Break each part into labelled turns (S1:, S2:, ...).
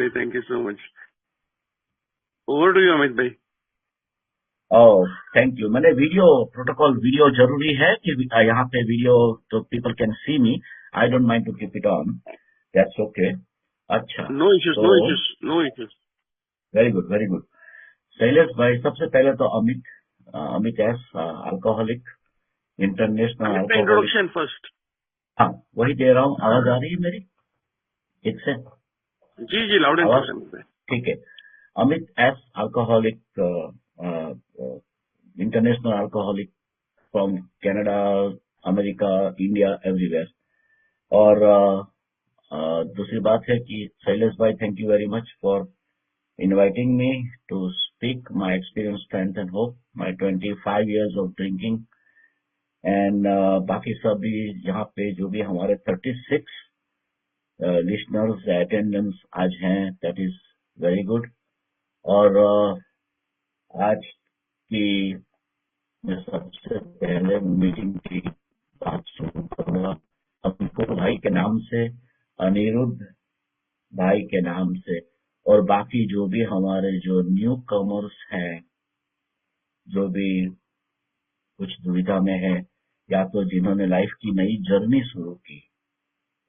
S1: भाई, thank you so much. Over to you Amit भाई।
S2: Thank you. मैंने वीडियो प्रोटोकॉल वीडियो जरूरी है कि यहाँ पे वीडियो तो people can see me. I don't mind to keep it on, that's okay. अच्छा,
S1: नो इश्यूज,
S2: तो
S1: no issues, no issues.
S2: Very good, very good. Shailesh भाई, सबसे पहले तो Amit S, alcoholic, international
S1: Amit का
S2: अल्कोहलिक।
S1: Introduction first.
S2: हाँ, वही दे रहा हूँ। आवाज आ रही है मेरी ठीक से?
S1: जी जी, लाउड एंड
S2: आवाज
S1: क्लियर अमित भाई।
S2: ठीक है। Amit S, alcoholic, international alcoholic from Canada, America, India, everywhere. और दूसरी बात है कि शैलेश भाई, thank you very much for inviting me to speak my experience, strength and hope, my 25 years of drinking, and बाकी सभी यहाँ पे जो भी हमारे 36 लिसनर्स अटेंडेंस आज हैं, that is very good। और आज की मैं सबसे पहले मीटिंग की बात शुरू करूंगा अंकुर भाई के नाम से, अनिरुद्ध भाई के नाम से, और बाकी जो भी हमारे जो न्यू कमर्स हैं, जो भी कुछ दुविधा में है या तो जिन्होंने लाइफ की नई जर्नी शुरू की,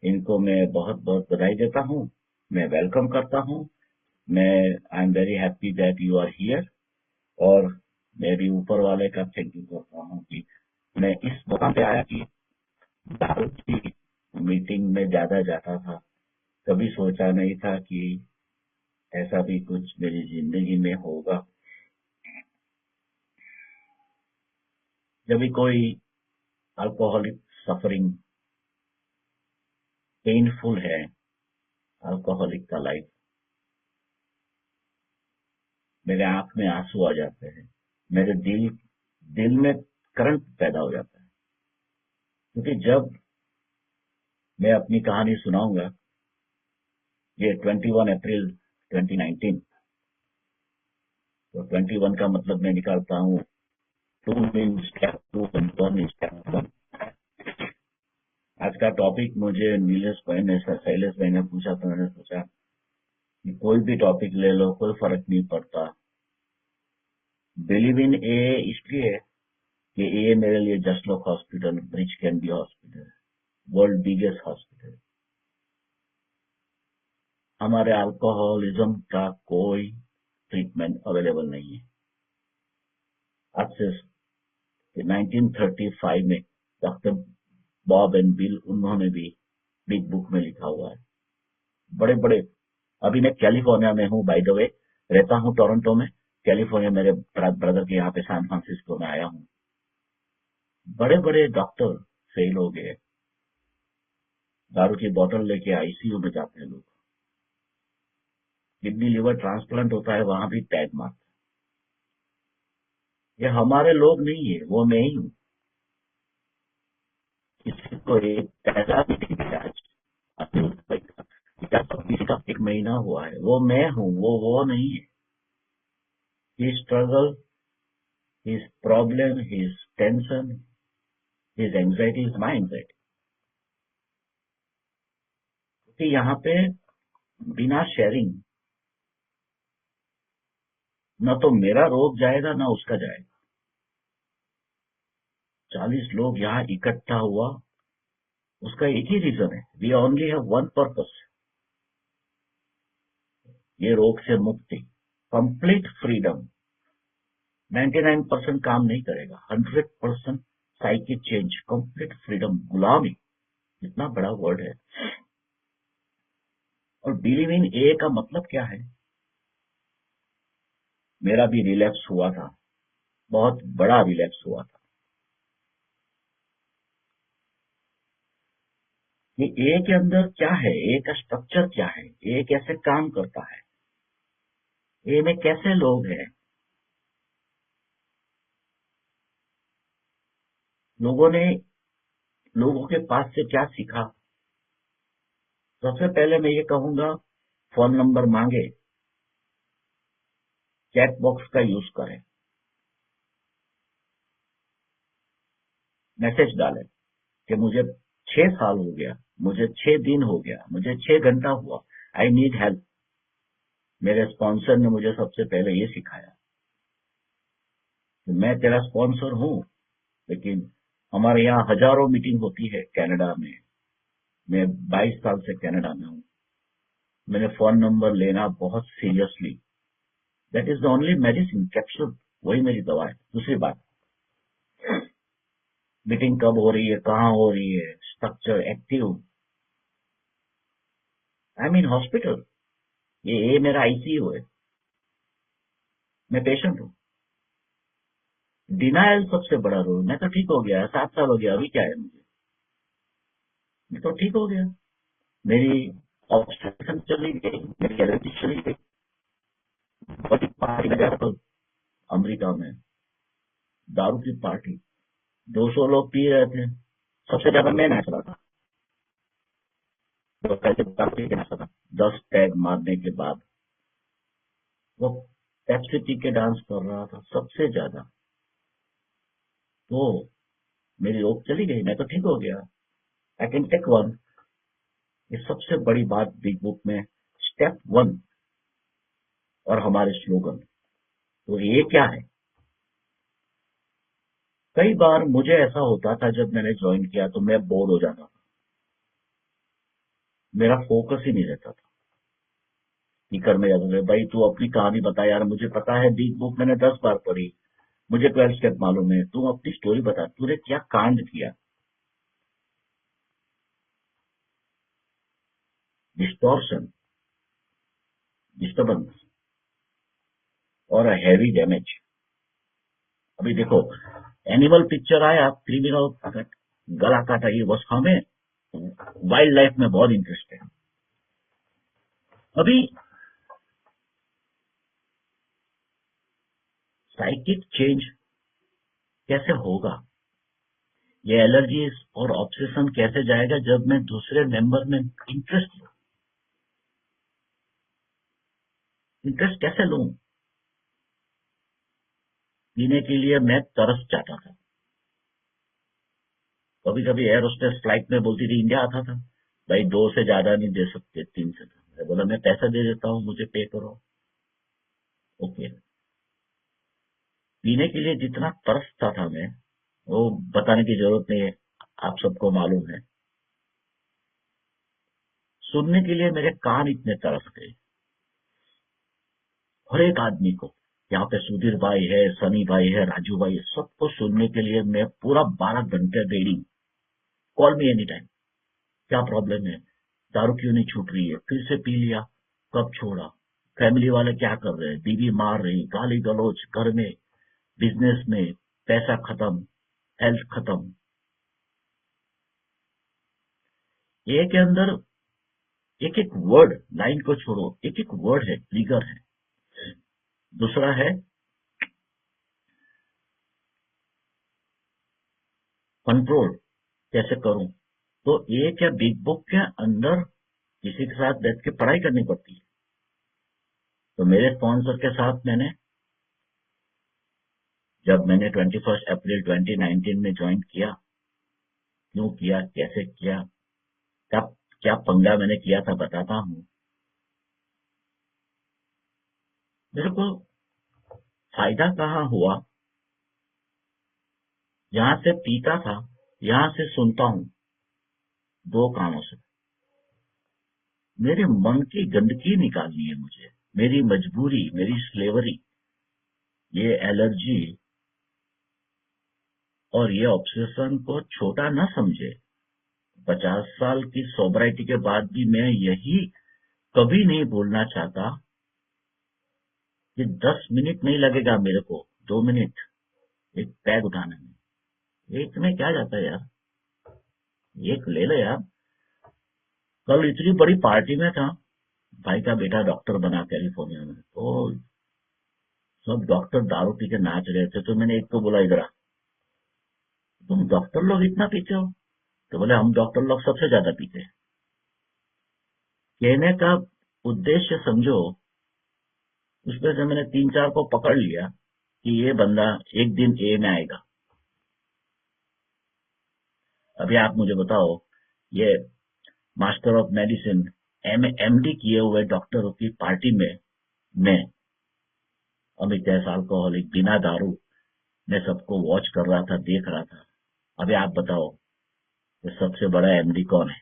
S2: इनको मैं बहुत बहुत बधाई देता हूँ, मैं वेलकम करता हूँ। मैं I am very happy that you are here. और मैं भी ऊपर वाले का थैंक यू करता हूँ कि मैं इस मौका पे आया कि दारू की मीटिंग में ज्यादा जाता था। कभी सोचा नहीं था कि ऐसा भी कुछ मेरी जिंदगी में होगा। जब भी कोई अल्कोहलिक सफरिंग पेनफुल है, अल्कोहलिक का लाइफ, मेरे आंख में आंसू आ जाते हैं, मेरे दिल में करंट पैदा हो जाता है। क्योंकि जब मैं अपनी कहानी सुनाऊंगा, ये 21 अप्रैल 2019, तो 21 का मतलब मैं निकालता हूँ 2 मीन स्टेप 2 एंड 1 स्टेप 1। आज का टॉपिक मुझे नीलेश भाई ने, शैलेश भाई ने पूछा, तो मैंने सोचा कि कोई भी टॉपिक ले लो, कोई फर्क नहीं पड़ता। बिलीव इन ए इसलिए कि ए मेरे लिए just lock hospital, bridge can be hospital, world biggest hospital. हमारे अल्कोहलिज्म का कोई ट्रीटमेंट अवेलेबल नहीं है। आज से 1935 में डॉक्टर बॉब एंड बिल, उन्होंने भी बिग बुक में लिखा हुआ है। बड़े बड़े, अभी मैं कैलिफोर्निया में हूँ, बाय द वे, रहता हूँ टोरंटो में। कैलिफोर्निया मेरे ब्रदर के यहाँ पे सैन फ्रांसिस्को में आया हूँ। बड़े बड़े डॉक्टर फेल हो गए, दारू की बोतल लेके आईसीयू में जाते हैं लोग। किडनी लिवर ट्रांसप्लांट होता है, वहां भी टैग मारते हैं। ये हमारे लोग नहीं है, वो मैं ही हूँ। किसी को एक पैसा भी नहीं मिला आज, किसी का 1 महीना हुआ है, वो मैं हूँ, वो नहीं है। His struggle, his problem, his tension, his anxiety is my anxiety। क्योंकि यहाँ पे बिना शेयरिंग न तो मेरा रोग जाएगा, ना उसका जाएगा। 40 लोग यहाँ इकट्ठा हुआ, उसका एक ही रीजन है, we only have one purpose, ये रोग से मुक्ति, कंप्लीट फ्रीडम। 99% काम नहीं करेगा, 100% साइकिक चेंज, कंप्लीट फ्रीडम, गुलामी, इतना बड़ा वर्ड है। और बिलीव इन ए का मतलब क्या है? मेरा भी रिलैप्स हुआ था, बहुत बड़ा रिलैप्स हुआ था। कि ए के अंदर क्या है, ए का स्ट्रक्चर क्या है, ए कैसे काम करता है, ए में कैसे लोग हैं, लोगों के पास से क्या सीखा। सबसे पहले मैं ये कहूंगा, फोन नंबर मांगे, चैट बॉक्स का यूज करें, मैसेज डालें कि मुझे 6 साल हो गया, मुझे 6 दिन हो गया, मुझे 6 घंटा हुआ, आई नीड हेल्प। मेरे स्पॉन्सर ने मुझे सबसे पहले ये सिखाया कि मैं तेरा स्पॉन्सर हूँ, लेकिन हमारे यहाँ हजारों मीटिंग होती है कनाडा में। मैं 22 साल से कनाडा में हूँ। मैंने फोन नंबर लेना बहुत seriously. That is the only medicine, capsule, वही मेरी दवा है। दूसरी बात, मीटिंग कब हो रही है, कहाँ हो रही है, structure active, I mean hospital, ये मेरा आईसीयू है, मैं पेशेंट हूँ। डिनायल सबसे बड़ा रोल। मैं तो ठीक हो गया, 7 साल हो गया, अभी क्या है मुझे, मैं तो ठीक हो गया। मेरी ऑब्स्ट्रक्शन चली गई, मेरी एलर्जी चली गई। बड़ी पार्टी में गया था अमेरिका में, दारू की पार्टी, 200 लोग पी रहे थे, सबसे ज्यादा मैं नाच रहा था। तो कैसे दारू पी के नाच रहा था, 10 टैग मारने के बाद वो पेप्सी पी के डांस कर रहा था सबसे ज्यादा। तो मेरी रोक चली गई, मैं तो ठीक हो गया। I can take one. ये सबसे बड़ी बात बिग बुक में, स्टेप 1 और हमारे स्लोगन। तो ये क्या है, कई बार मुझे ऐसा होता था जब मैंने ज्वाइन किया तो मैं बोर हो जाता था, मेरा फोकस ही नहीं रहता था। स्पीकर में जाते थे, भाई तू अपनी कहानी बता यार, मुझे पता है बिग बुक मैंने 10 बार पढ़ी, मुझे 12 स्टेप मालूम है, तू अपनी स्टोरी बता, तूने क्या कांड किया। डिस्टॉर्शन, डिस्टर्बेंस और हैवी डैमेज। अभी देखो, एनिमल पिक्चर आया, क्रिमिनल गला काटा, ये बस हमें वाइल्ड लाइफ में बहुत इंटरेस्ट है। अभी साइकिक चेंज कैसे होगा, ये एलर्जी और ऑब्सेशन कैसे जाएगा जब मैं दूसरे मेंबर में इंटरेस्ट कैसे लूं। पीने के लिए मैं तरस जाता था। कभी कभी एयर होस्टेस फ्लाइट में बोलती थी, इंडिया आता था, भाई 2 से ज्यादा नहीं दे सकते, 3 से। मैं बोला मैं पैसा दे देता हूँ, मुझे पे करो। ओके। पीने के लिए जितना तरसता था मैं, वो बताने की जरूरत नहीं है, आप सबको मालूम है। सुनने के लिए मेरे कान इतने तरस गए, हर एक आदमी को। यहाँ पे सुधीर भाई है, सनी भाई है, राजू भाई है, सबको सुनने के लिए मैं पूरा 12 घंटे ready. Call me any time, क्या प्रॉब्लम है, दारू क्यों नहीं छूट रही है, फिर से पी लिया, कब छोड़ा, फैमिली वाले क्या कर रहे हैं, बीवी मार रही, गाली गलौज घर में, बिजनेस में, पैसा खत्म, हेल्थ खत्म। ये के अंदर एक एक वर्ड, लाइन को छोड़ो, एक एक वर्ड है, ट्रिगर है। दूसरा है कंट्रोल, कैसे करूं। तो ये क्या बिग बुक के अंदर किसी के साथ बैठ के पढ़ाई करनी पड़ती है। तो मेरे स्पॉन्सर के साथ जब मैंने 21 अप्रैल 2019 में ज्वाइन किया, क्यों किया, कैसे किया, क्या क्या पंगा मैंने किया था, बताता हूँ। मेरे को फायदा कहाँ हुआ, यहाँ से पीता था, यहाँ से सुनता हूँ, 2 कानों से। मेरे मन की गंदगी निकालनी है मुझे, मेरी मजबूरी, मेरी स्लेवरी, ये एलर्जी और ये ऑब्सेशन को छोटा ना समझे। 50 साल की सोबराइटी के बाद भी मैं यही कभी नहीं भूलना चाहता कि 10 मिनट नहीं लगेगा मेरे को, 2 मिनट एक बैग उठाने में। एक में क्या जाता है यार, एक ले लो यार। कल इतनी बड़ी पार्टी में था, भाई का बेटा डॉक्टर बना कैलिफोर्निया में, तो सब डॉक्टर दारू पी के नाच रहे थे। तो मैंने एक को बोला, इधर आ, तुम डॉक्टर लोग इतना पीते हो? तो बोले हम डॉक्टर लोग सबसे ज्यादा पीते हैं। कहने का उद्देश्य समझो, उसमें से मैंने 3-4 को पकड़ लिया कि ये बंदा एक दिन ए में आएगा। अभी आप मुझे बताओ, ये मास्टर ऑफ मेडिसिन, एमडी किए हुए डॉक्टरों की पार्टी में मैं अमित जैसा अल्कोहलिक बिना दारू मैं सबको वॉच कर रहा था, देख रहा था। अभी आप बताओ कि सबसे बड़ा एमडी कौन है?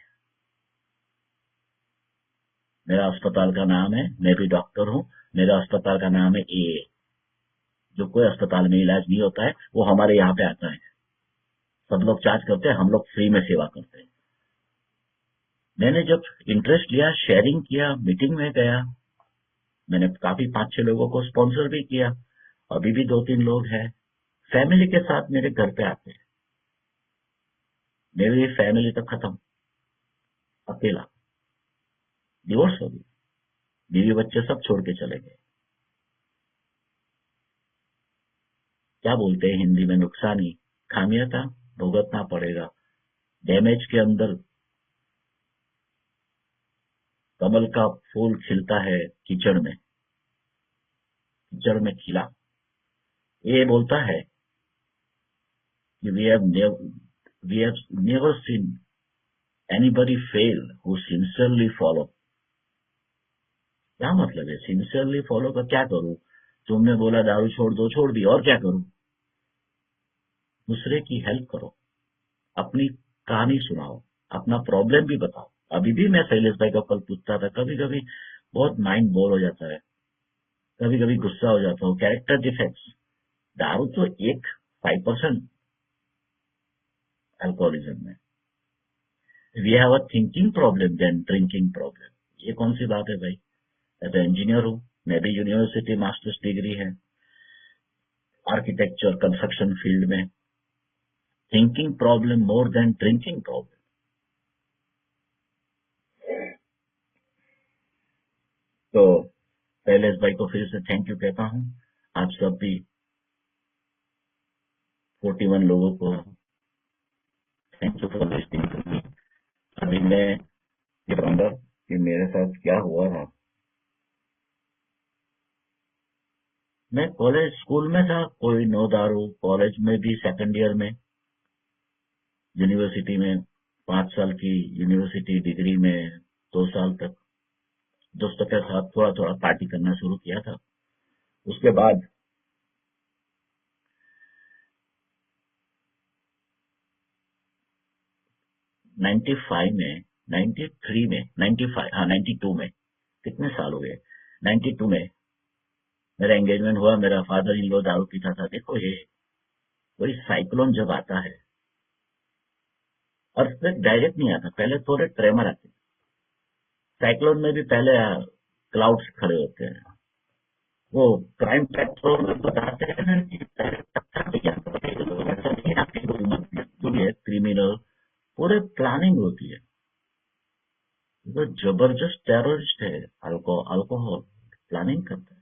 S2: मेरा अस्पताल का नाम है, मैं भी डॉक्टर हूँ, मेरा अस्पताल का नाम है ए। जो कोई अस्पताल में इलाज नहीं होता है वो हमारे यहाँ पे आता है। सब लोग चार्ज करते हैं, हम लोग फ्री में सेवा करते हैं। मैंने जब इंटरेस्ट लिया, शेयरिंग किया, मीटिंग में गया, मैंने काफी 5-6 लोगों को स्पॉन्सर भी किया। अभी भी 2-3 लोग हैं फैमिली के साथ मेरे घर पे आते हैं। मेरी फैमिली तो खत्म, अकेला, डिवोर्स हो गई, बीवी बच्चे सब छोड़ के चले गए। क्या बोलते हैं हिंदी में, नुकसानी, खामियाजा भुगतना पड़ेगा। डैमेज के अंदर कमल का फूल खिलता है कीचड़ में, कीचड़ में खिला। ये बोलता है कि we have never seen anybody fail who sincerely follow. क्या मतलब है सिंसियरली फॉलो का? क्या करूं? तुमने बोला दारू छोड़ दो, छोड़ दी, और क्या करूं? दूसरे की हेल्प करो, अपनी कहानी सुनाओ, अपना प्रॉब्लम भी बताओ। अभी भी मैं शैलेश भाई का कल पूछता था, कभी कभी बहुत माइंड बोर हो जाता है, कभी कभी गुस्सा हो जाता हूँ, कैरेक्टर डिफेक्ट्स। दारू तो एक 5% अल्कोहलिज्म में। We have a thinking problem then drinking problem. ये कौन सी बात है भाई? मैं तो इंजीनियर हूँ, मैं भी यूनिवर्सिटी मास्टर्स डिग्री है आर्किटेक्चर कंस्ट्रक्शन फील्ड में। Thinking problem more than drinking problem. तो शैलेश भाई को फिर से थैंक यू कहता हूँ। आप सब भी 41 लोगों को thank you for listening to me. अभी मैं ये बताऊंगा कि मेरे साथ क्या हुआ था। मैं कॉलेज स्कूल में था, कोई नो दारू। कॉलेज में भी सेकंड ईयर में, यूनिवर्सिटी में 5 साल की यूनिवर्सिटी डिग्री में 2 साल तक दोस्तों के साथ थोड़ा थोड़ा पार्टी करना शुरू किया था। उसके बाद 95 में, 93 में, 95, हाँ 92 में, कितने साल हो गए, 92 में मेरा एंगेजमेंट हुआ। मेरा फादर इन लॉ दारू पीता था। देखो ये वही साइक्लोन जब आता है, अर्थक्वेक डायरेक्ट नहीं आता, पहले थोड़े ट्रेमर आते हैं। साइक्लोन में भी पहले क्लाउड्स खड़े होते हैं। वो क्राइम पेट्रोल में बताते हैं ना कि पहले पत्थर पे क्या करते हैं लोग, ऐसा नहीं है आपकी कोई मत जो भी है क्रिमिनल, पूरे प्लानिंग होती है। वो जबरदस्त टेररिस्ट है। अल्कोहल प्लानिंग करता है।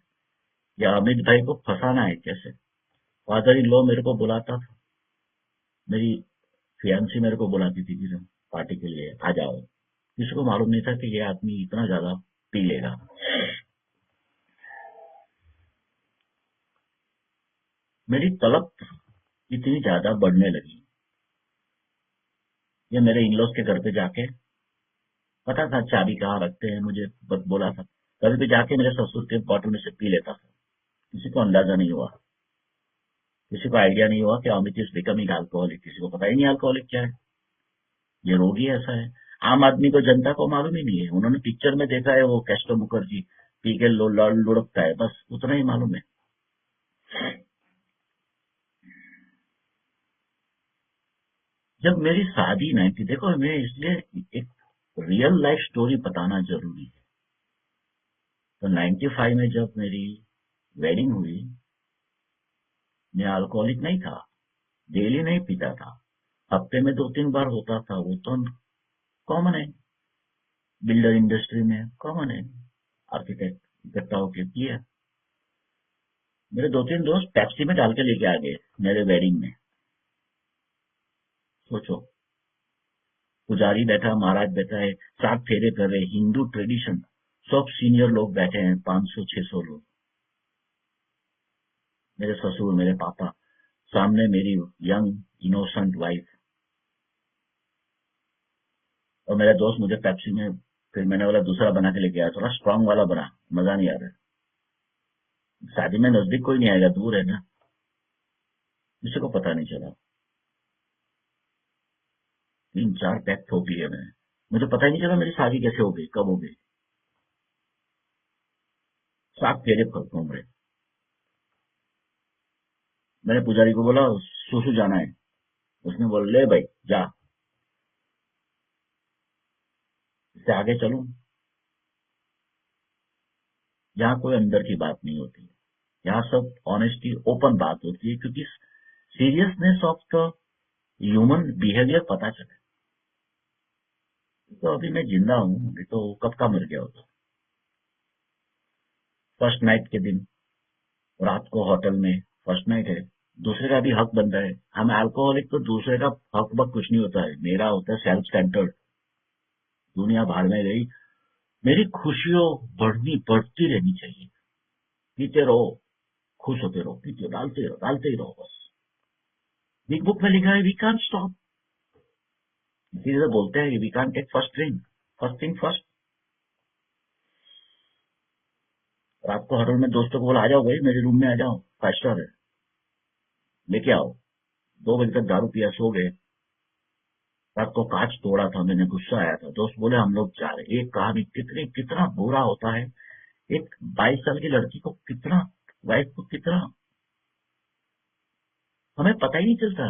S2: या अमित भाई को फंसाना है कैसे? फादर इन लॉ मेरे को बुलाता था, मेरी फियांसी मेरे को बुलाती थी कि पार्टी के लिए आ जाओ। किसी को मालूम नहीं था कि ये आदमी इतना ज्यादा पी लेगा। मेरी तलब इतनी ज्यादा बढ़ने लगी। ये मेरे इन लॉज के घर पे जाके, पता था चाबी कहाँ रखते हैं, मुझे बस बोला था, कभी भी जाके मेरे ससुर के बॉटल में से पी लेता था। किसी को अंदाजा नहीं हुआ, किसी को आइडिया नहीं हुआ कि अमित इज बिकमिंग अल्कोहलिक। किसी को पता ही नहीं अल्कोहलिक क्या है, ये रोग ही ऐसा है। आम आदमी को, जनता को मालूम ही नहीं है। उन्होंने पिक्चर में देखा है वो कैस्टो मुखर्जी पी के लुढ़कता है, बस उतना ही मालूम है। जब मेरी शादी नहीं थी, देखो मैं इसलिए एक रियल लाइफ स्टोरी बताना जरूरी है। तो 95 में जब मेरी वेडिंग हुई, मैं अल्कोहलिक नहीं था, डेली नहीं पीता था, हफ्ते में 2-3 बार होता था। वो तो कॉमन है, बिल्डर इंडस्ट्री में कॉमन है, आर्किटेक्ट इकट्ठा होके पिया। मेरे 2-3 दोस्त टैक्सी में डाल के लेके आ गए मेरे वेडिंग में। सोचो, पुजारी बैठा, महाराज बैठा है, 7 फेरे कर रहे, हिंदू ट्रेडिशन, सब सीनियर लोग बैठे हैं, 500-600 लोग। मेरे ससुर, मेरे पापा, सामने मेरी यंग इनोसेंट वाइफ, और मेरा दोस्त मुझे पेप्सी में, फिर मैंने बोला दूसरा बना के लेके आया, थोड़ा स्ट्रांग वाला बना, मजा नहीं आ रहा है। शादी में नजदीक कोई नहीं आएगा, दूर है ना, किसी को पता नहीं चला। 3-4 पैक ठोक लिए मैंने, मुझे पता ही नहीं चला मेरी शादी कैसे हो गई, कब हो गई। 7 फेरे घूम रहे। मैंने पुजारी को बोला सुसु जाना है, उसने बोला ले भाई जा, इससे आगे चलूं। यहाँ कोई अंदर की बात नहीं होती, यहाँ सब ऑनेस्टी ओपन बात होती है, क्योंकि seriousness of the human behaviour पता चले। तो अभी मैं जिंदा हूँ, नहीं तो कब का मर गया होता। फर्स्ट नाइट के दिन रात को होटल में, फर्स्ट नाइट है, दूसरे का भी हक बनता है। हम अल्कोहलिक तो दूसरे का हक बक कुछ नहीं होता है, मेरा होता है सेल्फ सेंटर्ड। दुनिया भाड़ में गई, मेरी खुशियों बढ़ती रहनी चाहिए। पीते रहो, खुश होते रहो, पीते डालते ही रहो बस। बिग बुक में लिखा है वी कांट स्टॉप, इसीलिए बोलते हैं we can't take first thing first. रात को होटल में दोस्तों को बोला आ जाओ भाई मेरे रूम में आ जाओ, 5 स्टार है, लेके आओ। 2 बजे तक दारू पिया, सो गए। रात को कांच तोड़ा था मैंने, गुस्सा आया था, दोस्त बोले हम लोग जा रहे। एक कहानी कितना बुरा होता है, एक 22 साल की लड़की को कितना, वाइफ को कितना, हमें पता ही नहीं चलता।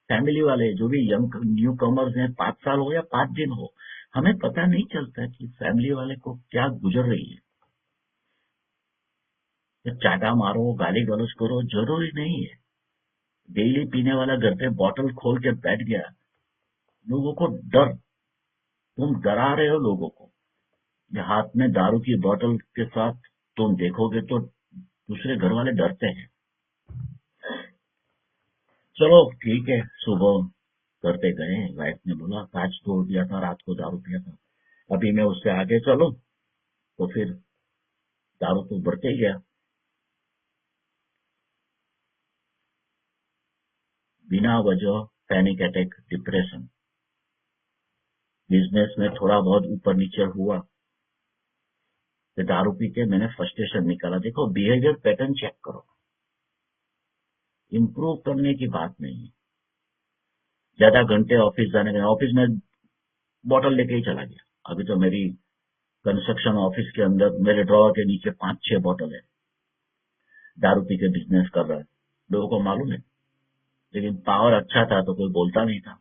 S2: फैमिली वाले जो भी यंग न्यू कमर्स हैं, 5 साल हो या 5 दिन हो, हमें पता नहीं चलता कि फैमिली वाले को क्या गुजर रही है। जब चाटा मारो, गाली गलौज करो, जरूरी नहीं है। डेली पीने वाला घर पे बॉटल खोल के बैठ गया, लोगों को डर, तुम डरा रहे हो लोगों को। ये हाथ में दारू की बोतल के साथ तुम देखोगे तो दूसरे घर वाले डरते हैं। चलो ठीक है, सुबह घर पे गए, वाइफ ने बोला कांच तोड़ दिया था, रात को दारू पिया था। अभी मैं उससे आगे चलूं तो फिर दारू तो बढ़ते ही गया। बिना वजह पैनिक अटैक, डिप्रेशन, बिजनेस में थोड़ा बहुत ऊपर नीचे हुआ, तो दारू पी के मैंने फ्रस्ट्रेशन निकाला। देखो बिहेवियर पैटर्न चेक करो, इम्प्रूव करने की बात नहीं है। ज्यादा घंटे ऑफिस जाने में, ऑफिस में बॉटल लेके ही चला गया। अभी तो मेरी कंस्ट्रक्शन ऑफिस के अंदर मेरे ड्रॉअर के नीचे 5-6 बॉटल है। दारू पी के बिजनेस कर रहा है, लोगों को मालूम है, लेकिन पावर अच्छा था तो कोई बोलता नहीं था।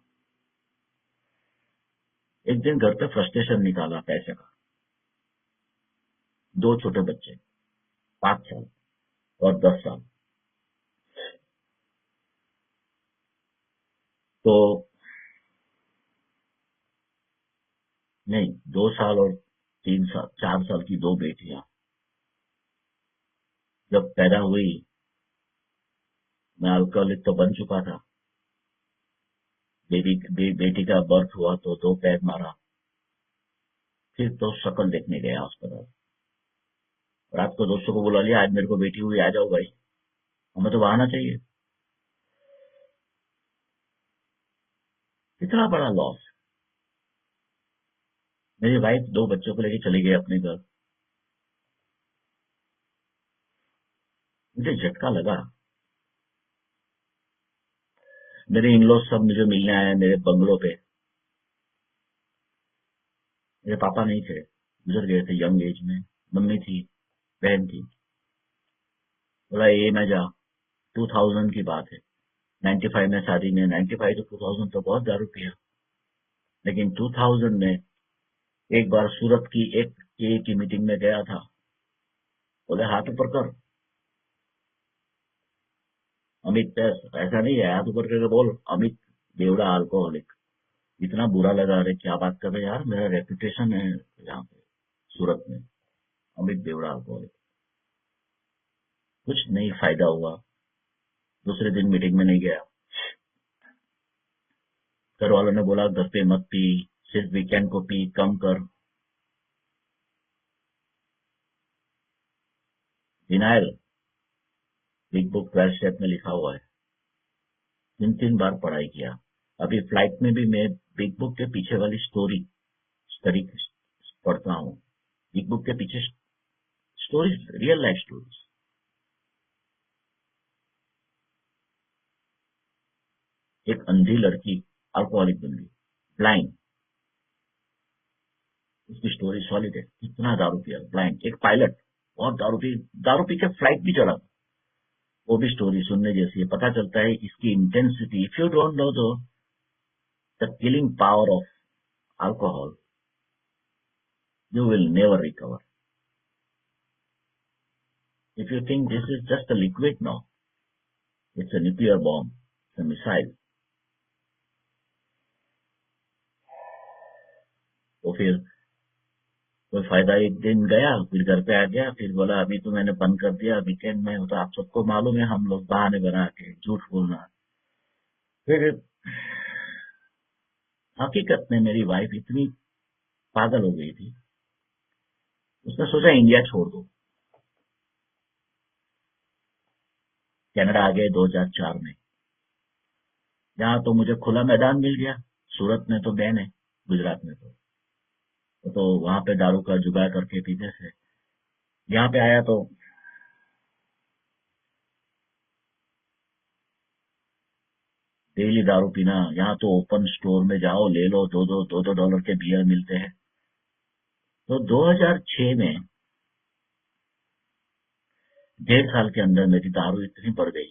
S2: एक दिन घर पे फ्रस्ट्रेशन निकाला पैसे का। 2 छोटे बच्चे, 5 साल और 10 साल। तो नहीं, 2 साल और 3 साल, 4 साल की 2 बेटियां जब पैदा हुई, मैं अल्कोहलिक तो बन चुका था। बेटी का बर्थ हुआ तो 2 पैग मारा, फिर तो शक्ल देखने गया अस्पताल। रात को दोस्तों को बुला लिया, आज मेरे को बेटी हुई, आ जाओ भाई, हमें तो आना चाहिए। कितना बड़ा लॉस। मेरी वाइफ 2 बच्चों को लेके चली गई अपने घर। मुझे झटका लगा। मेरे इन लॉज सब मुझे मिलने आए मेरे बंगलो पे। मेरे पापा नहीं थे, गुजर गए थे यंग एज में। मम्मी थी, बहन थी। बोला ये मैं जा। 2000 की बात है, 95 में शादी में, 95 to 2000 तो बहुत दारू पिया। लेकिन 2000 में एक बार सूरत की एक की मीटिंग में गया था। बोले हाथ ऊपर कर अमित, ऐसा नहीं है, हाथ ऊपर करके बोल अमित बेवड़ा अल्कोहलिक। इतना बुरा लगा, अरे क्या बात कर रहे यार, मेरा रेपुटेशन है यहाँ पे सूरत में, अमित बेवड़ा अल्कोहलिक। कुछ नहीं फायदा हुआ, दूसरे दिन मीटिंग में नहीं गया। घर वालों ने बोला घर पे मत पी, सिर्फ वीकेंड को पी, कम कर। डिनायल, बिग बुक 12 स्टेप में लिखा हुआ है। 3-3 बार पढ़ाई किया। अभी फ्लाइट में भी मैं बिग बुक के पीछे वाली स्टोरी पढ़ता हूँ। बिग बुक के पीछे स्टोरीज, रियल लाइफ स्टोरीज। अंधी लड़की अल्कोहलिक बन गई, ब्लाइंड। उसकी स्टोरी सॉलिड है, कितना दारू पिया, ब्लाइंड। एक पायलट बहुत दारू पी के फ्लाइट भी चढ़ा, वो भी स्टोरी सुनने जैसी है। पता चलता है इसकी intensity. If you don't know the killing power of alcohol, you will never recover. If you think this is just a liquid, no. It's a nuclear bomb. It's a missile. तो फिर कोई फायदा, एक दिन गया, फिर घर पे आ गया, फिर बोला अभी तो मैंने बंद कर दिया, वीकेंड में। तो आप सबको मालूम है हम लोग बहाने बना के झूठ बोलना। फिर हकीकत में मेरी वाइफ इतनी पागल हो गई थी, उसने सोचा इंडिया छोड़ दो। कनाडा आ गए 2004 में। यहाँ तो मुझे खुला मैदान मिल गया। सूरत में तो बैन है, गुजरात में तो वहां पे दारू का जुगाड़ करके पीते थे। यहाँ पे आया तो डेली दारू पीना। यहाँ तो ओपन स्टोर में जाओ, ले लो, दो डॉलर के बियर मिलते हैं। तो 2006 में 1.5 साल के अंदर मेरी दारू इतनी बढ़ गई।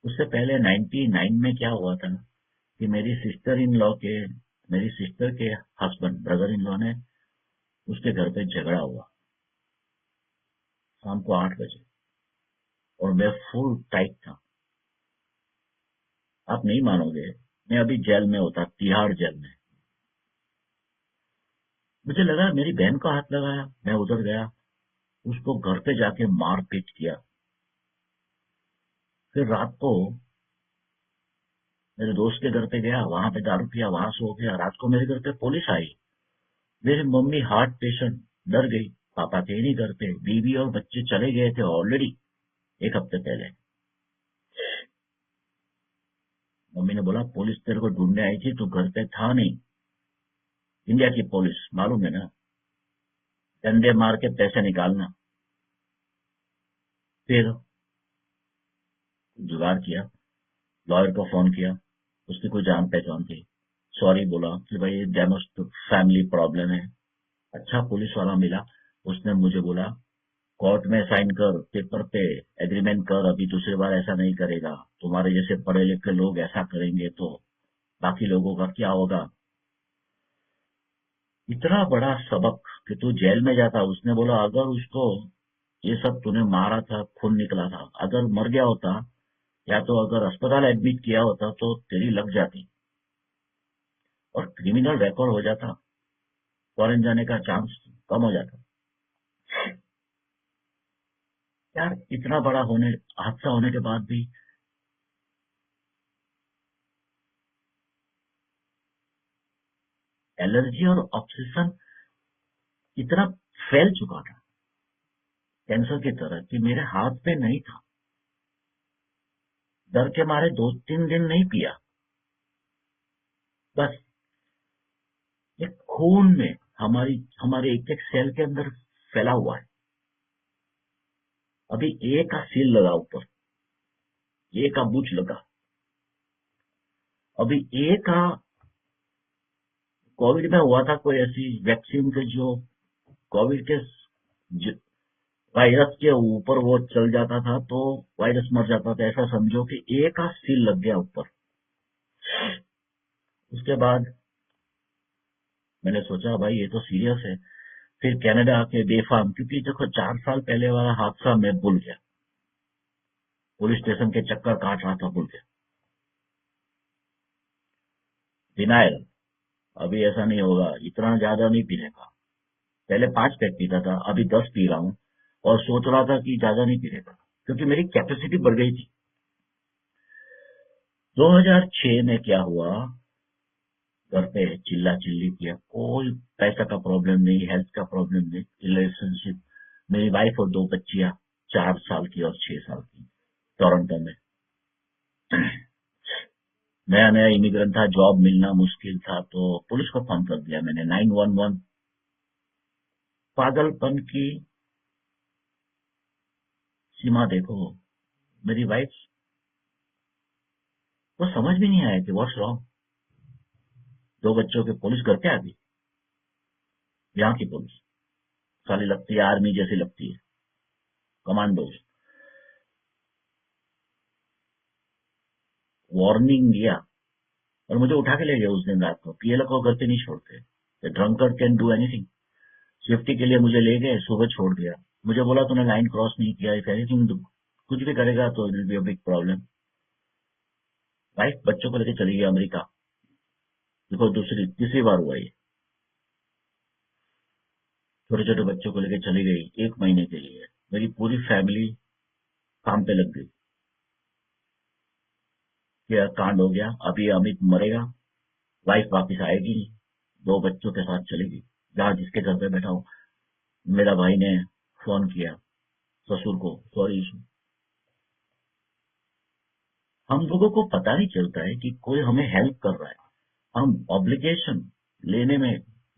S2: उससे पहले 99 में क्या हुआ था कि मेरी सिस्टर के हस्बैंड, ब्रदर इन लॉ ने, उसके घर पे झगड़ा हुआ शाम को 8 बजे, और मैं फुल टाइट था। आप नहीं मानोगे, मैं अभी जेल में होता, तिहाड़ जेल में। मुझे लगा मेरी बहन को हाथ लगाया, मैं उधर गया, उसको घर पे जाके मार पीट किया। फिर रात को मेरे दोस्त के घर पे गया, वहां पे दारू पिया, वहां सो गया। रात को मेरे घर पे पुलिस आई। मेरी मम्मी हार्ट पेशेंट, डर गई। पापा थे नहीं घर पे, बीवी और बच्चे चले गए थे ऑलरेडी 1 हफ्ते पहले। मम्मी ने बोला पुलिस तेरे को ढूंढने आई थी, तू घर पे था नहीं। इंडिया की पुलिस, मालूम है ना, डंडे मार के पैसे निकालना। फिर जुगाड़ किया, लॉयर को फोन किया, उसकी कोई जान पहचान थी। सॉरी बोला कि भाई डेमोस्ट फैमिली प्रॉब्लम है। अच्छा पुलिस वाला मिला, उसने मुझे बोला कोर्ट में साइन कर, पेपर पे एग्रीमेंट कर, अभी दूसरी बार ऐसा नहीं करेगा। तुम्हारे जैसे पढ़े लिखे लोग ऐसा करेंगे तो बाकी लोगों का क्या होगा। इतना बड़ा सबक कि तू जेल में जाता। उसने बोला अगर उसको ये सब तूने मारा था, खून निकला था, अगर मर गया होता या तो अगर अस्पताल एडमिट किया होता तो तेरी लग जाती और क्रिमिनल रिकॉर्ड हो जाता, फॉरेन जाने का चांस कम हो जाता। यार इतना बड़ा हादसा होने के बाद भी एलर्जी और ऑब्सेशन इतना फैल चुका था कैंसर की तरह कि मेरे हाथ पे नहीं था। डर के मारे 2-3 दिन नहीं पिया। बस ये खून में हमारे एक एक सेल के अंदर फैला हुआ है। अभी ए का सील लगा ऊपर, ए का बूच लगा। अभी ए का कोविड में हुआ था कोई ऐसी वैक्सीन के जो कोविड के वायरस के ऊपर वो चल जाता था तो वायरस मर जाता था। ऐसा समझो कि ए का सील लग गया ऊपर। उसके बाद मैंने सोचा भाई ये तो सीरियस है। फिर कनाडा आके बेफाम, क्योंकि देखो 4 साल पहले वाला हादसा मैं भूल गया, पुलिस स्टेशन के चक्कर काट रहा था, भूल गया। डिनायल, अभी ऐसा नहीं होगा, इतना ज्यादा नहीं पीने का। पहले 5 पैक पीता था, अभी 10 पी रहा हूँ और सोच रहा था कि ज्यादा नहीं पीने का क्योंकि मेरी कैपेसिटी बढ़ गई थी। 2006 में क्या हुआ, घर पे चिल्ला चिल्ली किया, कोई पैसा का प्रॉब्लम नहीं, हेल्थ का प्रॉब्लम नहीं, रिलेशनशिप। मेरी वाइफ और 2 बच्चियां, 4 साल की और 6 साल की, टोरंटो में। नया नया इमिग्रेंट था, जॉब मिलना मुश्किल था, तो पुलिस को फोन कर दिया मैंने, 911। पागलपन की सीमा देखो। मेरी वाइफ को समझ भी नहीं आया कि व्हाट्स रॉन्ग। 2 बच्चों के पुलिस घर पे आ गई, यहाँ की पुलिस साली लगती है आर्मी जैसी लगती है, कमांडोज। वार्निंग दिया और मुझे उठा के ले गए उस दिन रात को। पीएलओ को घर पे नहीं छोड़ते, drunkard can do anything. Safety के लिए मुझे ले गए, सुबह छोड़ दिया। मुझे बोला तूने लाइन क्रॉस नहीं किया, इफ एनीथिंग कुछ भी करेगा तो it will be a big problem. Wife बच्चों को लेके चली गई अमेरिका। देखो तीसरी बार हुआ ये। छोटे छोटे बच्चों को लेके चली गई 1 महीने के लिए। मेरी पूरी फैमिली काम पे लग गई। क्या कांड हो गया। अभी अमित मरेगा, वाइफ वापस आएगी नहीं, 2 बच्चों के साथ चलेगी। जहाँ जिसके घर पे बैठा हूँ, मेरा भाई ने फोन किया ससुर को, सॉरी। हम लोगों को पता नहीं चलता है कि कोई हमें हेल्प कर रहा है। हम ऑब्लिगेशन लेने में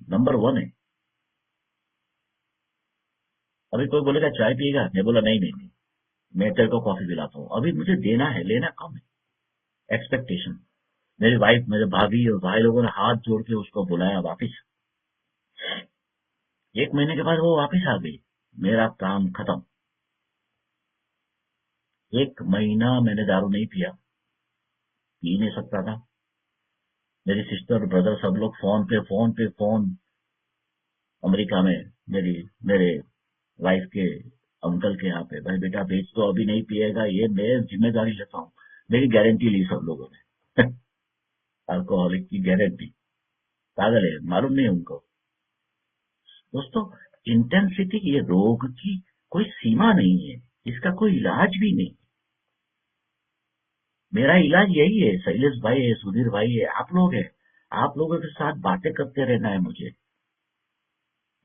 S2: नंबर 1 है। अभी कोई बोलेगा चाय पिएगा, मैं बोला नहीं नहीं नहीं, मैं तेरे को कॉफी पिलाता हूँ। अभी मुझे देना है, लेना कम है। एक्सपेक्टेशन। मेरी वाइफ, मेरे भाभी और भाई लोगों ने हाथ जोड़ के उसको बुलाया वापिस। 1 महीने के बाद वो वापिस आ गई। मेरा काम खत्म। 1 महीना मैंने दारू नहीं पिया, पी नहीं सकता था। मेरी सिस्टर ब्रदर सब लोग फोन। अमेरिका में मेरे वाइफ के अंकल के यहाँ पे, भाई बेटा भेज तो, अभी नहीं पिएगा, ये मैं जिम्मेदारी लेता हूँ। मेरी गारंटी ली सब लोगों ने। अल्कोहलिक की गारंटी। पागल है, मालूम नहीं उनको। दोस्तों, इंटेंसिटी ये रोग की कोई सीमा नहीं है, इसका कोई इलाज भी नहीं। मेरा इलाज यही है, शैलेश भाई है, सुधीर भाई है, आप लोग हैं। आप लोगों के साथ बातें करते रहना है मुझे,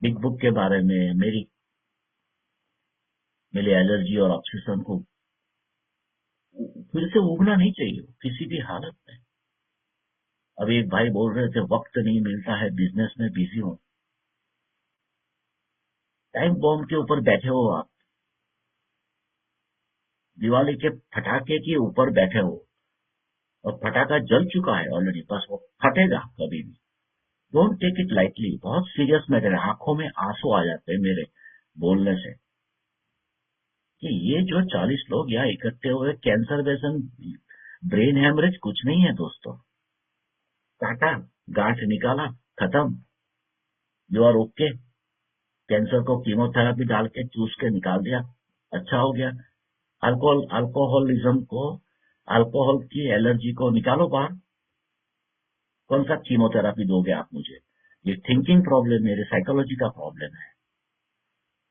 S2: बिग बुक के बारे में, मेरी एलर्जी और ऑब्सेशन को फिर से उगना नहीं चाहिए किसी भी हालत में। अभी एक भाई बोल रहे थे वक्त नहीं मिलता है, बिजनेस में बिजी हूँ। टाइम बॉम्ब के ऊपर बैठे हो आप, दिवाली के पटाखे के ऊपर बैठे हो, और पटाखा जल चुका है ऑलरेडी, बस वो फटेगा कभी भी। डोंट टेक इट लाइटली, बहुत सीरियस मैटर है। आंखों में आंसू आ जाते हैं मेरे बोलने से कि ये जो 40 लोग यहाँ इकट्ठे हुए, कैंसर वेसन, ब्रेन हेमरेज कुछ नहीं है दोस्तों। काटा, गांठ निकाला, खत्म, यू आर ओके। कैंसर को कीमोथेरेपी डाल के चूस के निकाल दिया, अच्छा हो गया। अल्कोहलिज्म को, अल्कोहल की एलर्जी को निकालो बाहर। कौन सा कीमोथेरेपी दोगे आप मुझे? ये थिंकिंग प्रॉब्लम, मेरे साइकोलॉजी का प्रॉब्लम है।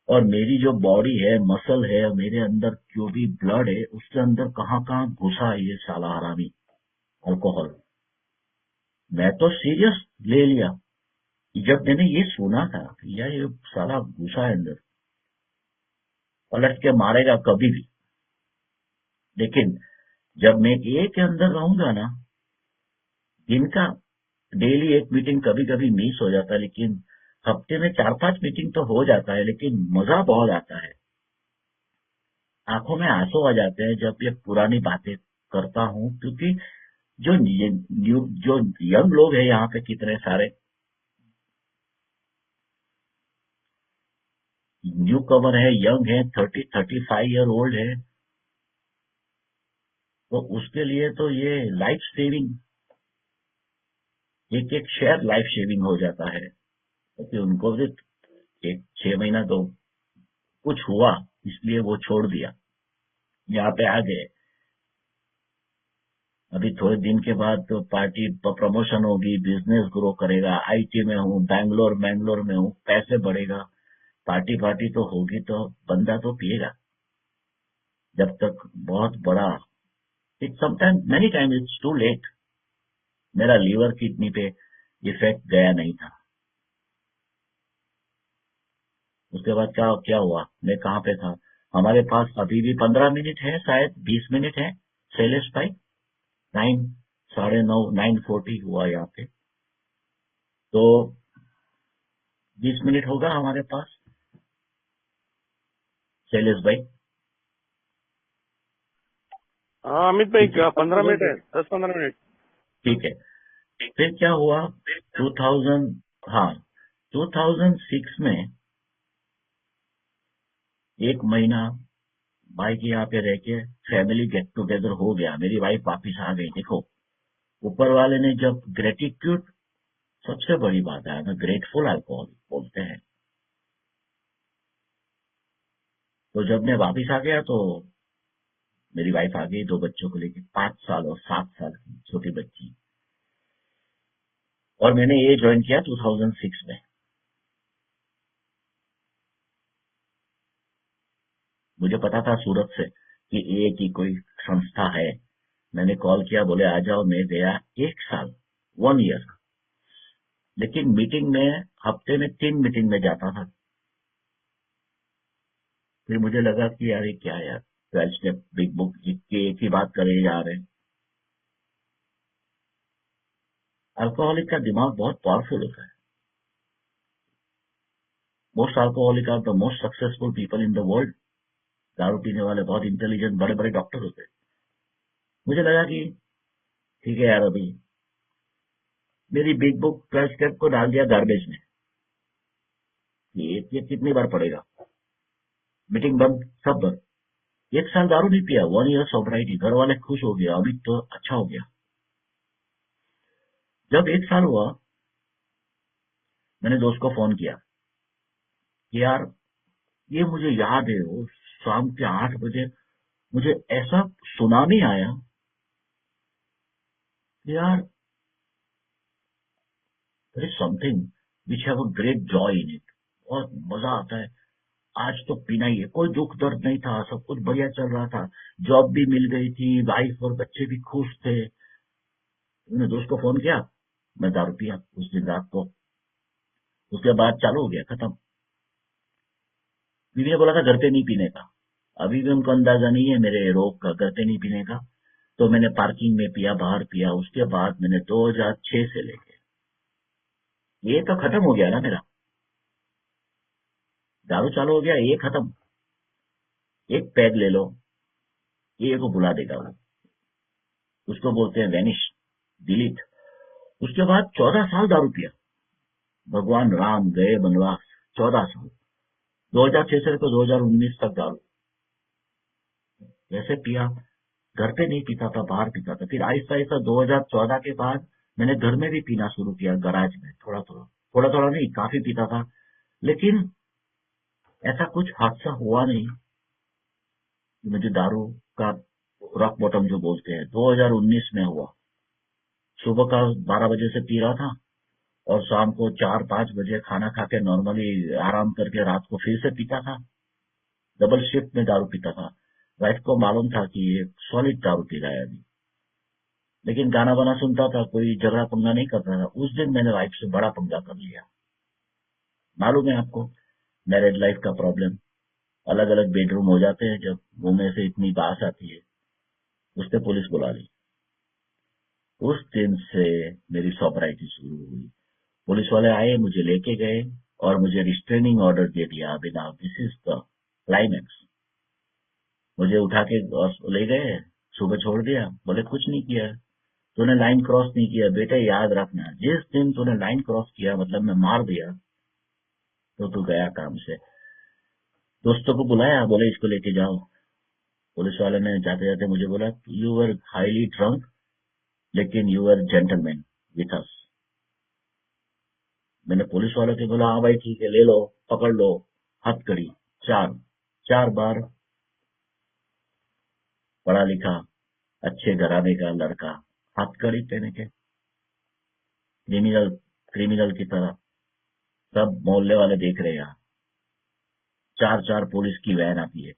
S2: और मेरी जो बॉडी है, मसल है, मेरे अंदर जो भी ब्लड है, उसके अंदर कहाँ कहाँ घुसा है ये साला हरामी अल्कोहल। मैं तो सीरियस ले लिया जब मैंने ये सुना था कि यार ये साला घुसा है अंदर, पलट के मारेगा कभी भी। लेकिन जब मैं ए के अंदर रहूंगा ना, इनका डेली एक मीटिंग कभी कभी मिस हो जाता है, लेकिन हफ्ते में 4-5 मीटिंग तो हो जाता है, लेकिन मजा बहुत आता है। आंखों में आंसू आ जाते हैं जब ये पुरानी बातें करता हूँ, क्योंकि जो यंग लोग हैं यहाँ पे, कितने सारे न्यू कमर है, यंग है, 30-35 ईयर ओल्ड है, तो उसके लिए तो ये लाइफ सेविंग, एक एक शेयर लाइफ सेविंग हो जाता है। क्योंकि उनको भी एक 6 महीना तो कुछ हुआ, इसलिए वो छोड़ दिया, यहाँ पे आ गए। अभी थोड़े दिन के बाद तो पार्टी प्रमोशन होगी, बिजनेस ग्रो करेगा, आईटी में हूँ, बैंगलोर में हूँ, पैसे बढ़ेगा, पार्टी पार्टी तो होगी, तो बंदा तो पिएगा जब तक बहुत बड़ा। It sometime many time it's too late. मेरा लीवर किडनी पे इफेक्ट गया नहीं था। उसके बाद क्या क्या हुआ, मैं कहाँ पे था। हमारे पास अभी भी 15 मिनट है, शायद 20 मिनट है शैलेश भाई। 9, साढ़े 9, 9:40 हुआ यहाँ पे, तो 20 मिनट होगा हमारे पास शैलेश भाई।
S1: हाँ अमित भाई,
S2: ठीक है,
S1: 15 मिनट है, 10-15 मिनट।
S2: ठीक है। फिर क्या हुआ, 2000, हाँ 2006 में एक महीना भाई के यहाँ पे रह के फैमिली गेट टुगेदर हो गया, मेरी वाइफ वापिस आ गई। देखो, ऊपर वाले ने जब ग्रेटिट्यूड, सबसे बड़ी बात है ना, ग्रेटफुल अल्कोहल बोलते हैं। तो जब मैं वापिस आ गया तो मेरी वाइफ आ गई 2 बच्चों को लेके, 5 साल और 7 साल की छोटी बच्ची। और मैंने ये ज्वाइन किया 2006 में। मुझे पता था सूरत से कि ए की कोई संस्था है। मैंने कॉल किया, बोले आ जाओ। मैं गया 1 साल, 1 ईयर। लेकिन मीटिंग में हफ्ते में 3 मीटिंग में जाता था। फिर मुझे लगा कि यार ये क्या है यार, 12 स्टेप बिग बुक की एक ही बात करे जा रहे हैं। अल्कोहलिक का दिमाग बहुत पावरफुल होता है। Most alcoholic are the most successful people in the world. दारू पीने वाले बहुत इंटेलिजेंट बड़े बड़े डॉक्टर होते हैं। मुझे लगा कि ठीक है यार, अभी मेरी बिग बुक 12 स्टेप को डाल दिया गार्बेज में। ये कितनी बार पड़ेगा, मीटिंग बंद, सब बंद। 1 साल दारू नहीं पिया, 1 ईयर सोब्राइटी, घर वाले खुश हो गया, अभी तो अच्छा हो गया। जब 1 साल हुआ, मैंने दोस्त को फोन किया कि यार ये मुझे याद है, वो शाम के 8 बजे मुझे ऐसा सुनामी आया कि यार there is something which have a great joy in it, और मजा आता है। आज तो पीना ही है, कोई दुख दर्द नहीं था, सब कुछ बढ़िया चल रहा था। जॉब भी मिल गई थी, वाइफ और बच्चे भी खुश थे। मैंने दोस्त को फोन किया, मैं दारू पिया उस दिन रात को। उसके बाद चालू हो गया, खत्म। बीवी ने बोला था घर पे नहीं पीने का। अभी भी उनको अंदाजा नहीं है मेरे रोग का, घर पे नहीं पीने का। तो मैंने पार्किंग में पिया, बाहर पिया। उसके बाद मैंने 2006 से लेके, ये तो खत्म हो गया ना मेरा। दारू चालू हो गया, ये खत्म। एक पैग ले लो, ये को बुला देगा वो। उसको बोलते हैं वैनिश, डिलीट। उसके बाद 14 साल दारू पिया। भगवान राम गए बनवास, 14 साल, 2006 से लेकर 2019 तक दारू कैसे पिया। घर पे नहीं पीता था, बाहर पीता था। फिर आहिस्ता आहिस्ता 2014 के बाद मैंने घर में भी पीना शुरू किया, गराज में थोड़ा थोड़ा, थोड़ा थोड़ा नहीं, काफी पीता था। लेकिन ऐसा कुछ हादसा हुआ नहीं कि मुझे दारू का रॉक बॉटम जो बोलते हैं। 2019 में हुआ। सुबह का 12 बजे से पी रहा था, और शाम को 4-5 बजे खाना खा के नॉर्मली आराम करके रात को फिर से पीता था। डबल शिफ्ट में दारू पीता था। वाइफ को मालूम था कि ये सॉलिड दारू पी रहा है अभी। लेकिन गाना बना सुनता था, कोई झगड़ा पंगा नहीं करता था। उस दिन मैंने वाइफ से बड़ा पंगा कर लिया। मालूम है आपको, मैरिड लाइफ का प्रॉब्लम, अलग अलग बेडरूम हो जाते हैं। जब मुंह में से इतनी बात आती है, उसने पुलिस बुला ली। उस दिन से मेरी सॉबराइटी शुरू हुई। पुलिस वाले आए, मुझे लेके गए और मुझे रिस्ट्रेनिंग ऑर्डर दे दिया। अभी now this is the climax. मुझे उठा के ले गए, सुबह छोड़ दिया, बोले कुछ नहीं किया, तूने लाइन क्रॉस नहीं किया बेटे, याद रखना जिस दिन तूने लाइन क्रॉस किया, मतलब मैं मार दिया, तो तू गया काम से। दोस्तों को बुलाया, बोले इसको लेके जाओ। पुलिस वाले ने जाते जाते मुझे बोला, यू आर हाईली ड्रंक, लेकिन you are gentleman with us. मैंने पुलिस वालों से बोला, हाँ भाई ठीक है, ले लो, पकड़ लो। हथकड़ी, चार, 4 बार, पढ़ा लिखा, अच्छे घराने का लड़का, हथकड़ी पहने के, क्रिमिनल, क्रिमिनल की तरह। सब मोहल्ले वाले देख रहे हैं यहाँ। 4-4 पुलिस की वैन आती है,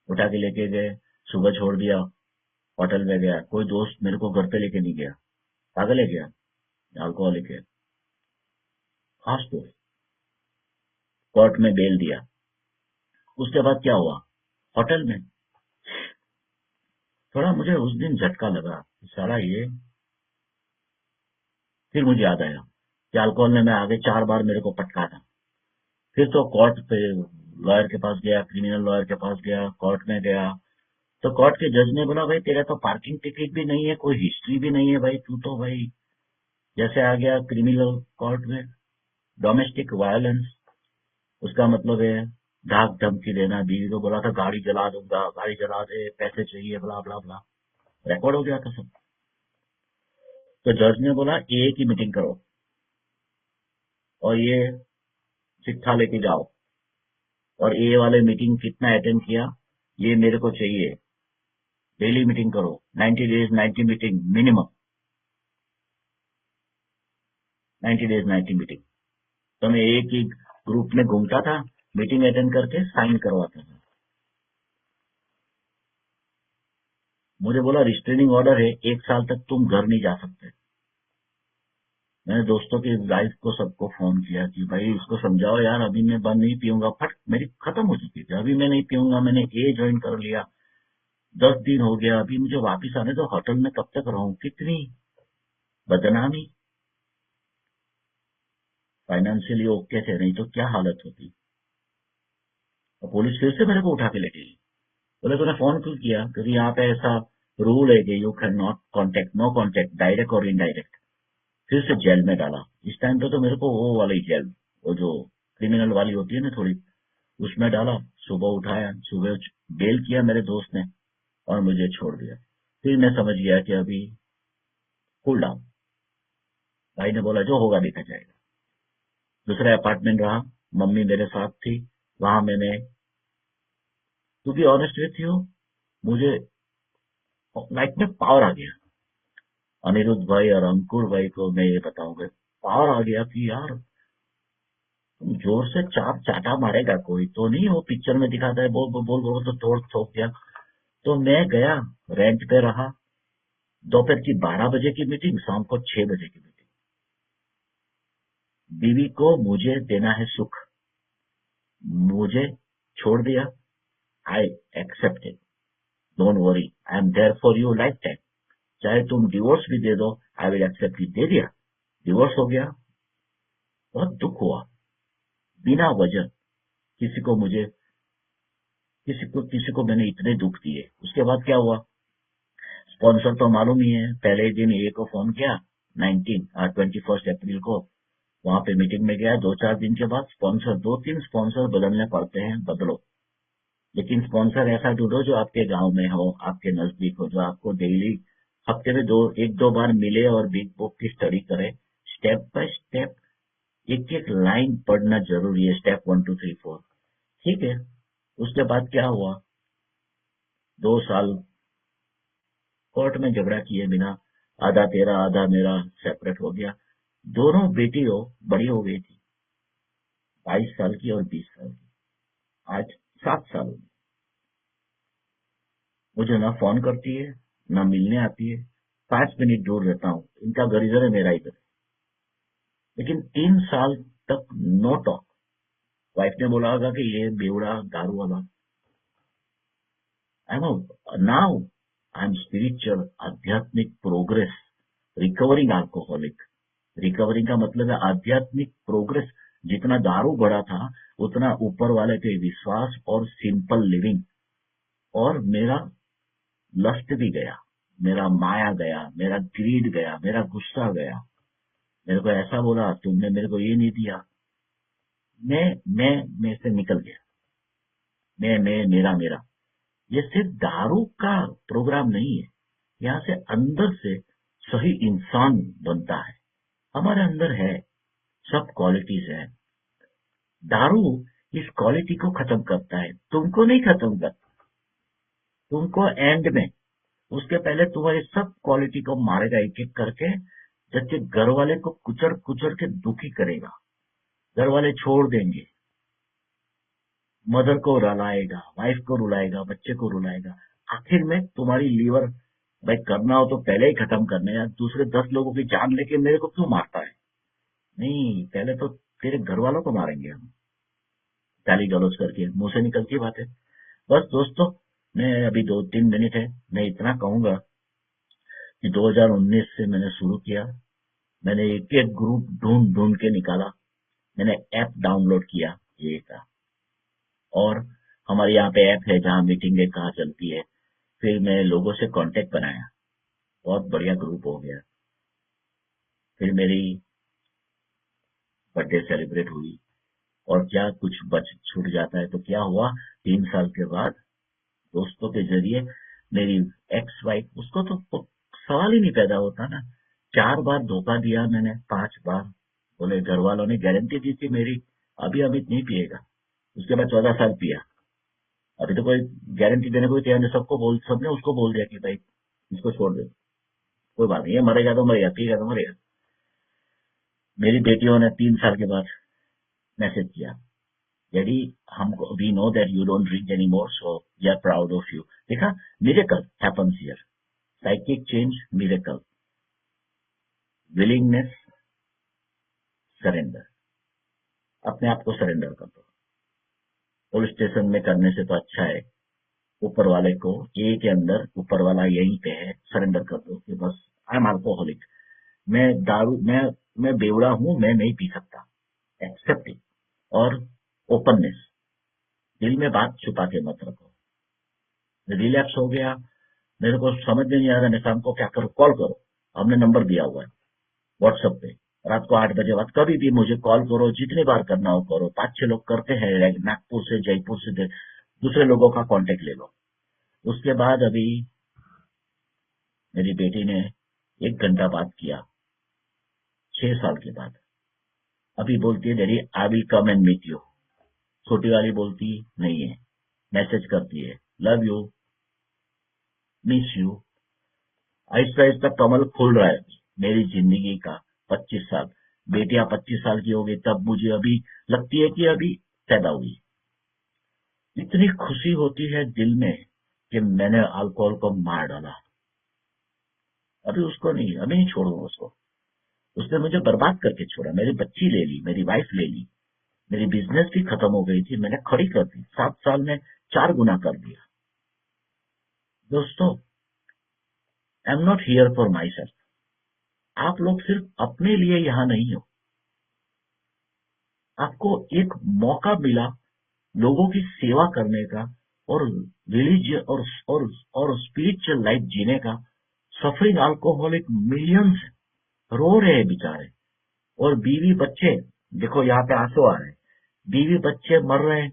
S2: उठा के लेके गए। सुबह छोड़ दिया, होटल में गया। कोई दोस्त मेरे को घर पे लेके नहीं गया, पागल है क्या, अल्कोहलिक है। खास दोस्त, कोर्ट में बेल दिया। उसके बाद क्या हुआ, होटल में थोड़ा मुझे उस दिन झटका लगा, साला ये। फिर मुझे याद आया कि अल्कोहल ने मैं आगे 4 बार मेरे को पटका था। फिर तो कोर्ट पे लॉयर के पास गया, क्रिमिनल लॉयर के पास गया, कोर्ट में गया। तो कोर्ट के जज ने बोला भाई तेरा तो पार्किंग टिकट भी नहीं है, कोई हिस्ट्री भी नहीं है भाई, तू तो भाई जैसे आ गया क्रिमिनल कोर्ट में। डोमेस्टिक वायलेंस उसका मतलब है धाक धमकी देना। बीवी को बोला था गाड़ी जला दूंगा, गाड़ी जला दे, पैसे चाहिए, ब्ला ब्ला ब्ला। रिकॉर्ड हो गया था सब। तो जज ने बोला ए की मीटिंग करो और ये चिट्ठा लेके जाओ, और ए वाले मीटिंग कितना अटेंड किया ये मेरे को चाहिए। डेली मीटिंग करो, 90 days 90 meeting minimum, 90 days 90 meeting. तो मैं एक ही ग्रुप में घूमता था, मीटिंग अटेंड करके साइन करवाता था। मुझे बोला रिस्ट्रेनिंग ऑर्डर है, 1 साल तक तुम घर नहीं जा सकते। मैंने दोस्तों की वाइफ को सबको फोन किया कि भाई उसको समझाओ यार, अभी मैं बंद नहीं पीऊंगा। फट मेरी खत्म हो चुकी थी, अभी मैं नहीं पीऊंगा, मैंने ए ज्वाइन कर लिया, 10 दिन हो गया, अभी मुझे वापिस आने दो, होटल में कब तक रहूं। कितनी बदनामी। फाइनेंशियली ओके थे, नहीं तो क्या हालत होती। और पुलिस फिर से मेरे को उठा के ले गई। बोले तूने फोन क्यों किया? क्योंकि यहाँ पे ऐसा रूल है कि you can not contact, no contact, direct और इनडायरेक्ट। फिर से जेल में डाला। इस टाइम पे तो मेरे को वो वाली जेल, वो जो क्रिमिनल वाली होती है ना थोड़ी, उसमें डाला। सुबह उठाया, सुबह बेल किया मेरे दोस्त ने और मुझे छोड़ दिया। फिर मैं समझ गया कि अभी कूल डाउन। भाई ने बोला जो होगा देखा जाएगा। दूसरा अपार्टमेंट रहा, मम्मी मेरे साथ थी। वहां मैंने, to be honest with you, मुझे लाइफ में पावर आ गया। अनिरुद्ध भाई और अंकुर भाई को मैं ये बताऊंगा, पावर आ गया कि यार तुम जोर से चाप चाटा मारेगा कोई तो नहीं, वो पिक्चर में दिखाता है बोल बोल बोल बोल तो तोड़ ठोक दिया। तो मैं गया, रेंट पे रहा। दोपहर की 12 बजे की मीटिंग, शाम को 6 बजे की मीटिंग। बीवी को मुझे देना है सुख, मुझे छोड़ दिया। I accepted, don't worry, I am there for you lifetime. चाहे तुम डिवोर्स भी दे दो, आई विल एक्सेप्ट इट। दे दिया, डिवोर्स हो गया। बहुत दुख हुआ, बिना वजह किसी को मैंने इतने दुख दिए। उसके बाद क्या हुआ, स्पॉन्सर तो मालूम ही है। पहले ही दिन ए को फोन किया, 21 अप्रैल को वहां पे मीटिंग में गया। 2-4 दिन के बाद स्पॉन्सर, 2-3 स्पॉन्सर बदलने पड़ते हैं, बदलो। लेकिन स्पॉन्सर ऐसा ढूंढो जो आपके गांव में हो, आपके नजदीक हो, जो आपको डेली हफ्ते में 1-2 बार मिले और बिग बुक की स्टडी करे। स्टेप बाय स्टेप एक एक लाइन पढ़ना जरूरी है, स्टेप 1 2 3 4। ठीक है। उसके बाद क्या हुआ, 2 साल कोर्ट में झगड़ा किए बिना, आधा तेरा आधा मेरा सेपरेट हो गया। दोनों बेटियों बड़ी हो गई थी, 22 साल की और 20 साल की। आज 7 साल हो गए। मुझे ना फोन करती है, ना मिलने आती है। 5 मिनट दूर रहता हूँ, इनका घर इधर है, मेरा इधर है। लेकिन 3 साल तक नो टॉक। वाइफ ने बोला होगा कि ये बेवड़ा दारू वाला। I know now I am spiritual, आध्यात्मिक प्रोग्रेस, रिकवरिंग अल्कोहलिक। रिकवरिंग का मतलब है आध्यात्मिक प्रोग्रेस। जितना दारू बढ़ा था उतना ऊपर वाले पे विश्वास और सिंपल लिविंग। और मेरा लस्ट भी गया, मेरा माया गया, मेरा ग्रीड गया, मेरा गुस्सा गया। मेरे को ऐसा बोला, तुमने मेरे को ये नहीं दिया। मैं से निकल गया। मैं मेरा मेरा। ये सिर्फ दारू का प्रोग्राम नहीं है। यहाँ से अंदर से सही इंसान बनता है। हमारे अंदर है, सब क्वालिटीज है। दारू इस क्वालिटी को खत्म करता है, तुमको नहीं खत्म करता। तुमको एंड में, उसके पहले तुम्हारी सब क्वालिटी को मारेगा एक एक करके। जबकि घर वाले को कुचड़ कुचड़ के दुखी करेगा, घर वाले छोड़ देंगे, मदर को रुलाएगा, वाइफ को रुलाएगा, बच्चे को रुलाएगा। आखिर में तुम्हारी लीवर, भाई करना हो तो पहले ही खत्म करना है। दूसरे 10 लोगों की जान लेके मेरे को क्यों मारता है? नहीं, पहले तो तेरे घर वालों को मारेंगे हम, गाली गलौज करके, मुंह से निकलती बात है। बस दोस्तों, मैं अभी 2-3 मिनट है, मैं इतना कहूंगा कि 2019 से मैंने शुरू किया। मैंने एक एक ग्रुप ढूंढ ढूंढ के निकाला। मैंने ऐप डाउनलोड किया ये का, और हमारे यहाँ पे ऐप है जहाँ मीटिंगें कहाँ चलती है। फिर मैं लोगों से कांटेक्ट बनाया, बहुत बढ़िया ग्रुप हो गया। फिर मेरी बर्थडे सेलिब्रेट हुई, और क्या कुछ बच छूट जाता है तो क्या हुआ, 3 साल के बाद दोस्तों के जरिए मेरी एक्स वाइफ, उसको तो सवाल ही नहीं पैदा होता ना। 4 बार धोखा दिया मैंने, 5 बार। बोले घर वालों ने गारंटी दी थी मेरी, अभी अमित नहीं पिएगा। उसके बाद 14 साल पिया। अभी तो कोई गारंटी देने को भी तैयार नहीं, सबने उसको बोल दिया कि भाई इसको छोड़ दे, कोई बात नहीं है, मरेगा तो मरेगा, पिएगा तो मरेगा। मेरी बेटियों ने 3 साल के बाद मैसेज किया, डैडी हमको, we know that you don't drink any more, so we are proud of you. देखा, miracle happens here, psychic change, miracle, willingness, surrender. अपने आप को सरेंडर कर दो। पुलिस स्टेशन में करने से तो अच्छा है, ऊपर वाले को, ए के अंदर ऊपर वाला यहीं पे है, सरेंडर कर दो कि बस आई एम अल्कोहलिक, मैं दारू, मैं बेवड़ा हूं, मैं नहीं पी सकता। एक्सेप्टिंग और ओपननेस, दिल में बात छुपा के मत रखो। रिलैक्स हो गया, मेरे को समझ में नहीं आ रहा निशान को क्या करो, कॉल करो, हमने नंबर दिया हुआ है व्हाट्सएप पे। रात को 8 बजे बाद कभी भी मुझे कॉल करो, जितनी बार करना हो करो। 5-6 लोग करते हैं, नागपुर से, जयपुर से, दूसरे लोगों का कांटेक्ट ले लो। उसके बाद अभी मेरी बेटी ने 1 घंटा बात किया, 6 साल के बाद। अभी बोलती है daddy I will come and meet you. छोटी वाली बोलती नहीं है, मैसेज करती है love you, miss you. Aahista Aahista कमल खुल रहा है मेरी जिंदगी का। 25 साल, बेटियां 25 साल की हो गई, तब मुझे अभी लगती है कि अभी पैदा हुई। इतनी खुशी होती है दिल में कि मैंने अल्कोहल को मार डाला। अभी उसको नहीं, अभी नहीं छोड़ूंगा उसको। उसने मुझे बर्बाद करके छोड़ा, मेरी बच्ची ले ली, मेरी वाइफ ले ली, मेरी बिजनेस भी खत्म हो गई थी, मैंने खड़ी कर दी। 7 साल में 4 गुना कर दिया। दोस्तों, I am not here for my self. आप लोग सिर्फ अपने लिए यहाँ नहीं हो। आपको एक मौका मिला लोगों की सेवा करने का, और रिलीजियस और स्पिरिचुअल लाइफ जीने का। सफरिंग अल्कोहलिक मिलियंस रो रहे हैं बेचारे, और बीवी बच्चे, देखो यहाँ पे आंसू आ रहे हैं, बीवी बच्चे मर रहे हैं।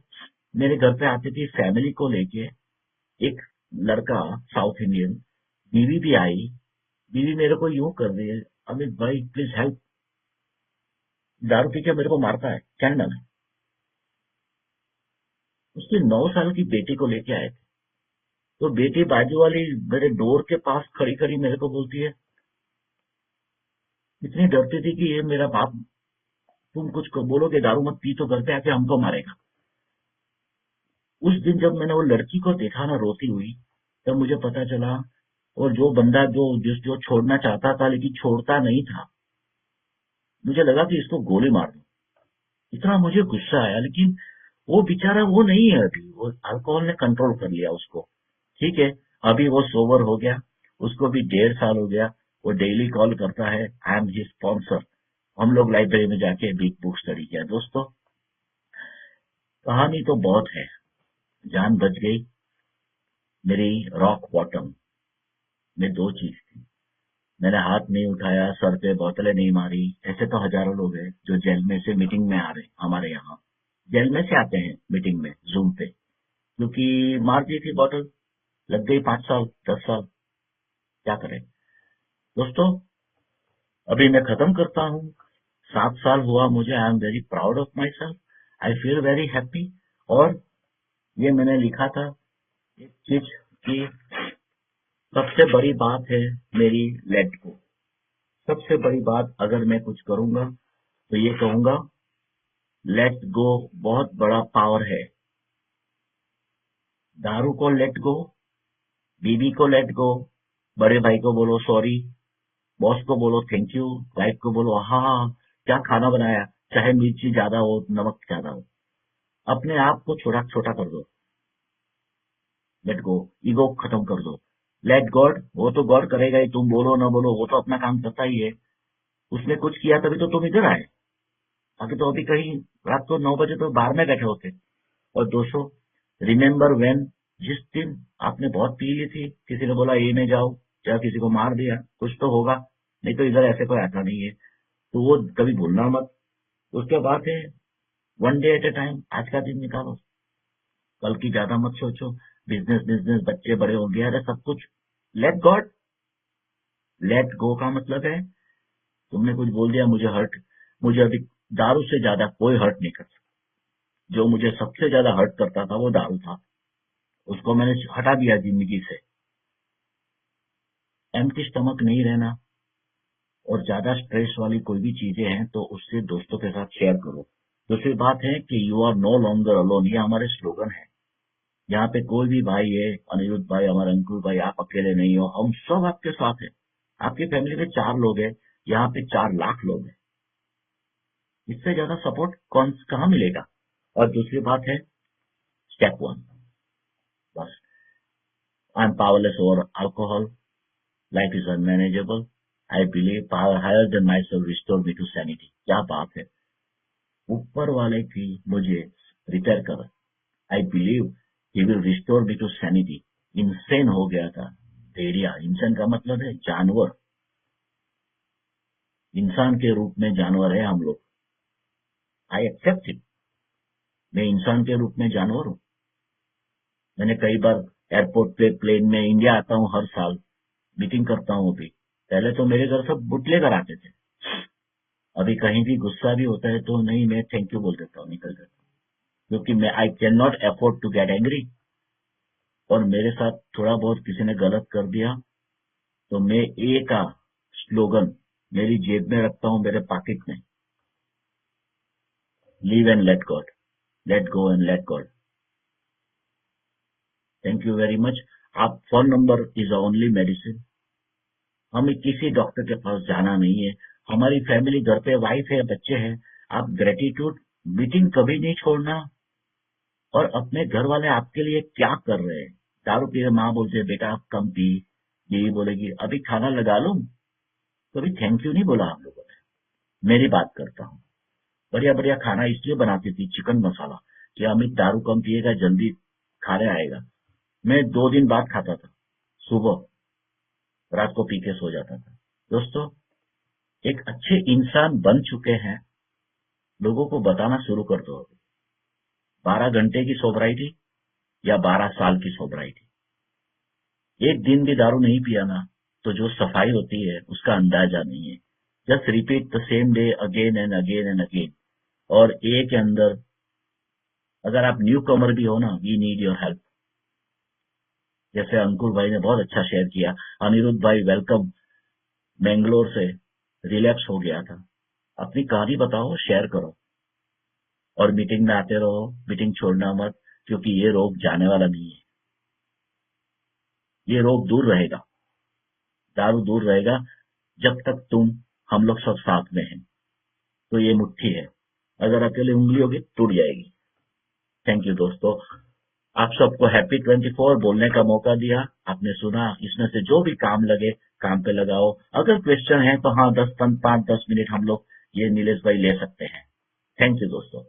S2: मेरे घर पे आती थी फैमिली को लेके एक लड़का, साउथ इंडियन, बीवी भी आई। बीवी मेरे को यूं कर रही है, अमित भाई प्लीज हेल्प, दारू पी के मेरे को मारता है, कैनेडा में। उसकी 9 साल की बेटी को लेके आए थे, तो बेटी बाजू वाली मेरे डोर के पास खड़ी खड़ी मेरे को बोलती है, इतनी डरती थी कि ये मेरा बाप, तुम कुछ बोलोगे दारू मत पी तो घर पे आके हमको मारेगा। उस दिन जब मैंने वो लड़की को देखा ना रोती हुई, तब मुझे पता चला, और जो बंदा जो छोड़ना चाहता था लेकिन छोड़ता नहीं था, मुझे लगा कि इसको गोली मार दूं। इतना मुझे गुस्सा आया, लेकिन वो बेचारा वो नहीं है अभी, वो अल्कोहल ने कंट्रोल कर लिया उसको। ठीक है, अभी वो सोबर हो गया, उसको भी 1.5 साल हो गया। वो डेली कॉल करता है, आई एम हिज स्पॉन्सर। हम लोग लाइब्रेरी में जाके बिग बुक स्टडी किया। दोस्तों, कहानी तो बहुत है, जान बच गई। मेरी रॉक बॉटम में 2 चीज थी, मैंने हाथ नहीं उठाया, सर पे बोतलें नहीं मारी। ऐसे तो हजारों लोग हैं जो जेल में से मीटिंग में आ रहे, हमारे यहाँ जेल में से आते हैं मीटिंग में जूम पे, क्योंकि मार दी थी बोतल, लग गई 5 साल 10 साल, क्या करें। दोस्तों, अभी मैं खत्म करता हूँ। 7 साल हुआ मुझे, आई am very proud of my self, I feel very happy. और ये मैंने लिखा था एक चीज की, सबसे बड़ी बात है मेरी लेट गो। सबसे बड़ी बात अगर मैं कुछ करूंगा तो ये कहूंगा, लेट गो बहुत बड़ा पावर है। दारू को लेट गो, बीबी को लेट गो, बड़े भाई को बोलो सॉरी, बॉस को बोलो थैंक यू, वाइफ को बोलो हाँ क्या खाना बनाया, चाहे मिर्ची ज्यादा हो नमक ज्यादा हो। अपने आप को छोटा छोटा कर दो, लेट गो, ईगो खत्म कर दो। लेट गॉड, वो तो गॉड करेगा ही, तुम बोलो ना बोलो वो तो अपना काम करता ही है। उसने कुछ किया तभी तो तुम इधर आए, बाकी तो अभी कहीं रात को 9 बजे तो बाहर में बैठे होते। और दोस्तों, रिमेम्बर व्हेन जिस दिन आपने बहुत पी ली थी, किसी ने बोला ए में जाओ या किसी को मार दिया, कुछ तो होगा, नहीं तो इधर ऐसे कोई आता नहीं है, तो वो कभी भूलना मत। उसके बाद है one day at A time, आज का दिन निकालो, कल की ज्यादा मत सोचो। बिजनेस बिजनेस, बच्चे बड़े हो गए, अरे सब कुछ लेट गॉड, लेट गो का मतलब है तुमने कुछ बोल दिया, मुझे हर्ट, मुझे अभी दारू से ज्यादा कोई हर्ट नहीं कर सकता। जो मुझे सबसे ज्यादा हर्ट करता था वो दारू था, उसको मैंने हटा दिया जिंदगी से। एम्प्टी स्टमक नहीं रहना, और ज्यादा स्ट्रेस वाली कोई भी चीजें हैं तो उससे दोस्तों के साथ शेयर करो। दूसरी बात है कि you are no longer alone, ये हमारे स्लोगन है। यहाँ पे कोई भी भाई है, अनिरुद्ध भाई, हमारे अंकुर भाई, आप अकेले नहीं हो, हम सब आपके साथ हैं। आपकी फैमिली में 4 लोग हैं, यहाँ पे 4 लाख लोग हैं, इससे ज्यादा सपोर्ट कौन कहाँ मिलेगा। और दूसरी बात है स्टेप 1, बस, I am powerless over alcohol, life is unmanageable, I believe power higher than myself restore me to sanity. क्या बात है, ऊपर वाले की मुझे रिपेयर कर, I believe he will restore me to sanity. Insane हो गया था, भेड़िया, इंसान का मतलब है जानवर, इंसान के रूप में जानवर है हम लोग, आई एक्सेप्ट इट, मैं इंसान के रूप में जानवर हूँ। मैंने कई बार एयरपोर्ट पे, प्लेन में, इंडिया आता हूँ हर साल, मीटिंग करता हूँ। अभी पहले तो मेरे घर सब बुटले कर आते थे, अभी कहीं भी गुस्सा भी होता है तो नहीं, मैं थैंक यू बोल देता हूँ, निकल जाता हूँ, क्योंकि मैं I can not afford to get angry. और मेरे साथ थोड़ा बहुत किसी ने गलत कर दिया तो मैं ए का स्लोगन मेरी जेब में रखता हूँ, मेरे पॉकेट में, leave and let God, let go and let God. Thank you very much. आप phone number is only medicine, हमें किसी डॉक्टर के पास जाना नहीं है, हमारी फैमिली घर पे, वाइफ है, बच्चे हैं। आप ग्रेटिट्यूड मीटिंग कभी नहीं छोड़ना, और अपने घर वाले आपके लिए क्या कर रहे हैं। दारू पी माँ बोलते बेटा आप कम पी, यही बोलेगी अभी खाना लगा लूं, कभी थैंक यू नहीं बोला हम लोगों ने। मेरी बात करता हूँ, बढ़िया बढ़िया खाना इसलिए बनाती थी, चिकन मसाला, कि अमित दारू कम पिएगा, जल्दी खाने आएगा। मैं 2 दिन बाद खाता था, सुबह, रात को पी के सो जाता था। दोस्तों, एक अच्छे इंसान बन चुके हैं, लोगों को बताना शुरू कर दो। 12 घंटे की सोबराइटी या 12 साल की सोबराइटी, एक दिन भी दारू नहीं पिया ना, तो जो सफाई होती है उसका अंदाजा नहीं है। Just repeat the same day again and again and again. और ए के अंदर, अगर आप न्यू कमर भी हो ना, वी नीड योर हेल्प। जैसे अंकुर भाई ने बहुत अच्छा शेयर किया, अनिरुद्ध भाई वेलकम, बेंगलोर से रिलैप्स हो गया था, अपनी कहानी बताओ, शेयर करो, और मीटिंग में आते रहो, मीटिंग छोड़ना मत, क्योंकि ये रोग जाने वाला नहीं है, ये रोग दूर रहेगा, दारू दूर रहेगा, जब तक हम लोग सब साथ में हैं। तो ये मुट्ठी है, अगर अकेले उंगली होगी टूट जाएगी। थैंक यू दोस्तों, आप सबको हैप्पी 24 बोलने का मौका दिया, आपने सुना, इसमें से जो भी काम लगे काम पे लगाओ। अगर क्वेश्चन है तो हाँ, 5-10 मिनट हम लोग ये नीलेश भाई ले सकते हैं। थैंक यू दोस्तों।